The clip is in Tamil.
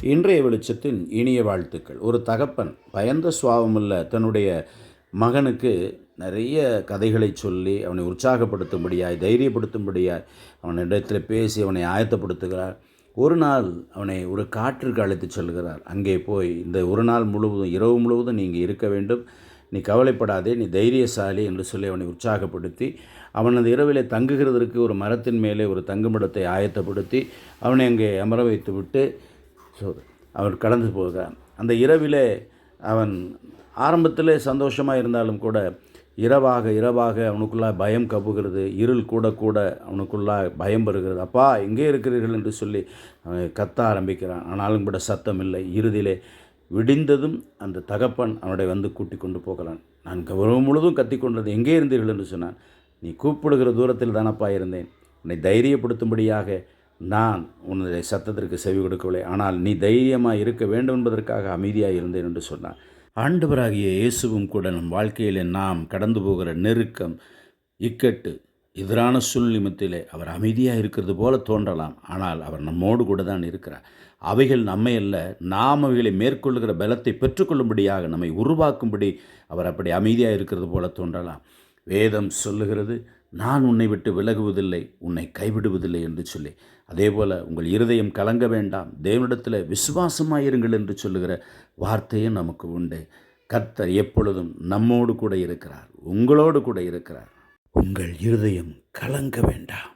இன்றைய வெளிச்சத்தின் இனிய வாழ்த்துக்கள். ஒரு தகப்பன் பயந்த சுபாவமுள்ள தன்னுடைய மகனுக்கு நிறைய கதைகளை சொல்லி அவனை உற்சாகப்படுத்தும்படியாய், தைரியப்படுத்தும்படியாய் அவனிடத்தில் பேசி அவனை ஆயத்தப்படுத்துகிறார். ஒரு நாள் அவனை ஒரு காட்டிற்கு அழைத்துச் செல்கிறார். அங்கே போய் இந்த ஒரு நாள் முழுவதும், இரவு முழுவதும் நீ இங்கே இருக்க வேண்டும், நீ கவலைப்படாதே, நீ தைரியசாலி என்று சொல்லி அவனை உற்சாகப்படுத்தி, அவன் அந்த இரவிலே தங்குகிறதற்கு ஒரு மரத்தின் மேலே ஒரு தங்குமிடத்தை ஆயத்தப்படுத்தி அவனை அங்கே அமர வைத்து விட்டு அவன் கடந்து போகிறான். அந்த இரவிலே அவன் ஆரம்பத்தில் சந்தோஷமாக இருந்தாலும் கூட இரவாக இரவாக அவனுக்குள்ளாக பயம் கப்புகிறது. இருள் கூட கூட அவனுக்குள்ளாக பயம் வருகிறது. அப்பா எங்கே இருக்கிறீர்கள் என்று சொல்லி அவன் கத்த ஆரம்பிக்கிறான். ஆனாலும் கூட சத்தம் இல்லை. இறுதியிலே விடிந்ததும் அந்த தகப்பன் அவனை வந்து கூட்டி கொண்டு போகலான். நான் கௌரவம் முழுதும் கத்திக்கொண்டது, எங்கே இருந்தீர்கள் என்று சொன்னான். நீ கூப்பிடுகிற தூரத்தில் தானப்பா இருந்தேன், உன்னை தைரியப்படுத்தும்படியாக நான் உன்னுடைய சத்தத்திற்கு செவி கொடுக்கவில்லை, ஆனால் நீ தைரியமாக இருக்க வேண்டும் என்பதற்காக அமைதியாக இருந்தேன் என்று சொன்னான். ஆண்டவராகிய இயேசுவும் கூட நம் வாழ்க்கையில் நாம் கடந்து போகிற நெருக்கம், இக்கட்டு, எதிரான சூழ்நிமத்திலே அவர் அமைதியாக இருக்கிறது போல தோன்றலாம். ஆனால் அவர் நம்மோடு கூட தான் இருக்கிறார். அவைகள் நம்மை அல்ல, நாம் அவைகளை மேற்கொள்ளுகிற பலத்தை பெற்றுக்கொள்ளும்படியாக நம்மை உருவாக்கும்படி அவர் அப்படி அமைதியாக இருக்கிறது போல தோன்றலாம். வேதம் சொல்லுகிறது, நான் உன்னை விட்டு விலகுவதில்லை, உன்னை கைவிடுவதில்லை என்று சொல்லி. அதே போல் உங்கள் இருதயம் கலங்க வேண்டாம், தேவனிடத்தில் விசுவாசமாயிருங்கள் என்று சொல்லுகிற வார்த்தையும் நமக்கு உண்டு. கர்த்தர் எப்பொழுதும் நம்மோடு கூட இருக்கிறார், உங்களோடு கூட இருக்கிறார். உங்கள் இருதயம் கலங்க வேண்டாம்.